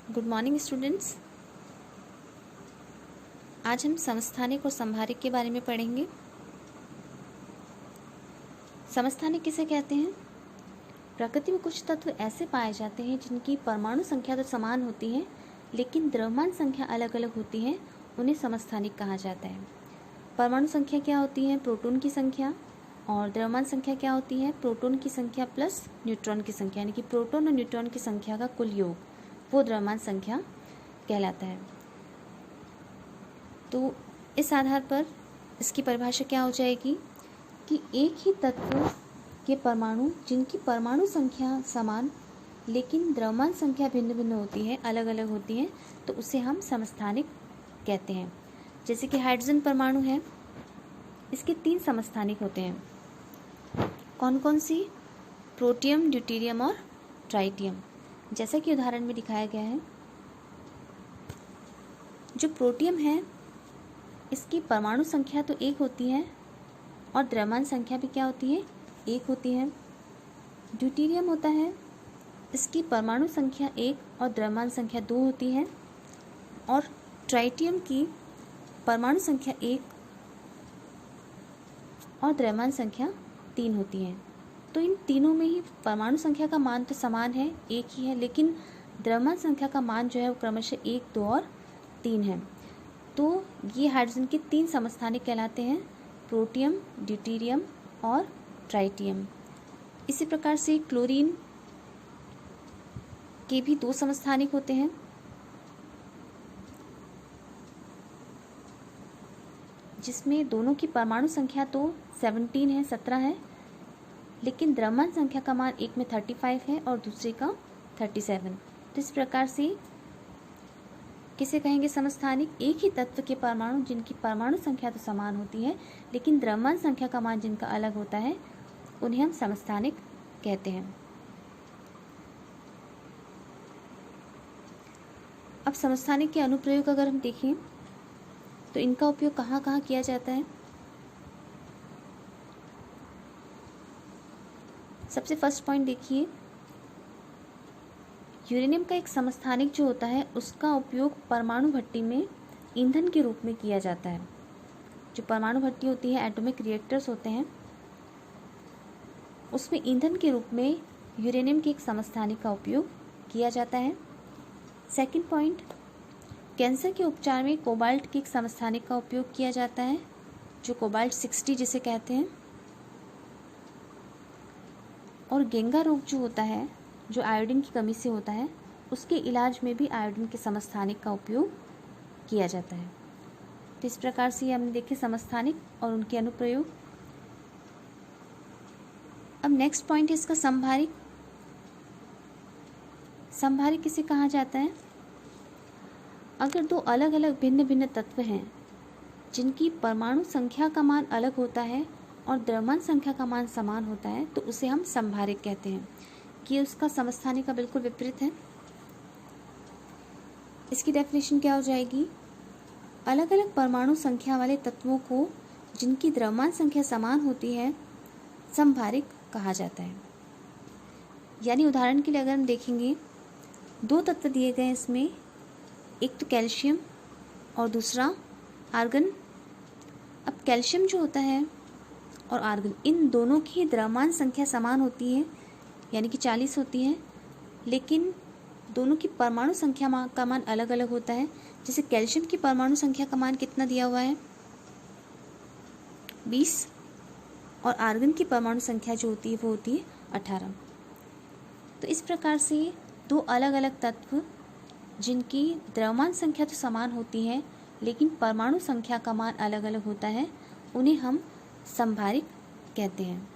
Good morning students. आज हम समस्थानिक और संभारिक के बारे में पढ़ेंगे। समस्थानिक किसे कहते हैं? प्रकृति में कुछ तत्व ऐसे पाए जाते हैं जिनकी परमाणु संख्या तो समान होती है लेकिन द्रव्यमान संख्या अलग अलग होती है, उन्हें समस्थानिक कहा जाता है। परमाणु संख्या क्या होती है? प्रोटॉन की संख्या। और द्रव्यमान संख्या क्या होती है? प्रोटॉन की संख्या प्लस न्यूट्रॉन की संख्या, यानी कि प्रोटॉन और न्यूट्रॉन की संख्या का कुल योग, वो द्रव्यमान संख्या कहलाता है। तो इस आधार पर इसकी परिभाषा क्या हो जाएगी कि एक ही तत्व के परमाणु जिनकी परमाणु संख्या समान लेकिन द्रव्यमान संख्या भिन्न भिन्न होती है, अलग अलग होती है, तो उसे हम समस्थानिक कहते हैं। जैसे कि हाइड्रोजन परमाणु है, इसके 3 समस्थानिक होते हैं। कौन कौन सी? प्रोटियम, ड्यूटेरियम और ट्राइटियम। जैसा कि उदाहरण में दिखाया गया है, जो प्रोटियम है इसकी परमाणु संख्या तो 1 होती है और द्रव्यमान संख्या भी क्या होती है? 1 होती है। ड्यूटेरियम होता है, इसकी परमाणु संख्या 1 और द्रव्यमान संख्या 2 होती है। और ट्राइटियम की परमाणु संख्या 1 और द्रव्यमान संख्या 3 होती है। तो इन तीनों में ही परमाणु संख्या का मान तो समान है, 1 ही है, लेकिन द्रव्यमान संख्या का मान जो है वो क्रमशः 1, 2 और 3 है। तो ये हाइड्रोजन के 3 समस्थानिक कहलाते हैं, प्रोटियम, ड्यूटेरियम और ट्राइटियम। इसी प्रकार से क्लोरीन के भी 2 समस्थानिक होते हैं, जिसमें दोनों की परमाणु संख्या तो 17 है, 17 है, लेकिन द्रव्यमान संख्या का मान एक में 35 है और दूसरे का 37। तो इस प्रकार से किसे कहेंगे समस्थानिक? एक ही तत्व के परमाणु जिनकी परमाणु संख्या तो समान होती है लेकिन द्रव्यमान संख्या का मान जिनका अलग होता है, उन्हें हम समस्थानिक कहते हैं। अब समस्थानिक के अनुप्रयोग अगर हम देखें तो इनका उपयोग कहाँ कहाँ किया जाता है? सबसे फर्स्ट पॉइंट देखिए, यूरेनियम का एक समस्थानिक जो होता है उसका उपयोग परमाणु भट्टी में ईंधन के रूप में किया जाता है। जो परमाणु भट्टी होती है, एटॉमिक रिएक्टर्स होते हैं, उसमें ईंधन के रूप में यूरेनियम के एक समस्थानिक का उपयोग किया जाता है। सेकंड पॉइंट, कैंसर के उपचार में कोबाल्ट के एक समस्थानिक का उपयोग किया जाता है, जो कोबाल्ट 60 जिसे कहते हैं। और गेंगा रोग जो होता है, जो आयोडीन की कमी से होता है, उसके इलाज में भी आयोडीन के समस्थानिक का उपयोग किया जाता है। तो इस प्रकार से हमने देखे समस्थानिक और उनके अनुप्रयोग। अब नेक्स्ट पॉइंट है इसका संभारिक। संभारिक किसे कहा जाता है? अगर 2 अलग अलग भिन्न भिन्न तत्व हैं जिनकी परमाणु संख्या का मान अलग होता है और द्रव्यमान संख्या का मान समान होता है, तो उसे हम संभारिक कहते हैं। कि उसका समस्थानिक का बिल्कुल विपरीत है। इसकी डेफिनेशन क्या हो जाएगी? अलग अलग परमाणु संख्या वाले तत्वों को जिनकी द्रव्यमान संख्या समान होती है, संभारिक कहा जाता है। यानी उदाहरण के लिए अगर हम देखेंगे, 2 तत्व दिए गए इसमें, एक तो कैल्शियम और दूसरा आर्गन। अब कैल्शियम जो होता है और आर्गन, इन दोनों की द्रव्यमान संख्या समान होती है, यानी कि 40 होती है, लेकिन दोनों की परमाणु संख्या का मान अलग अलग होता है। जैसे कैल्शियम की परमाणु संख्या का मान कितना दिया हुआ है? 20, और आर्गन की परमाणु संख्या जो होती है वो होती है 18। तो इस प्रकार से 2 अलग अलग तत्व जिनकी द्रव्यमान संख्या तो समान होती है लेकिन परमाणु संख्या का मान अलग अलग होता है, उन्हें हम संभारिक कहते हैं।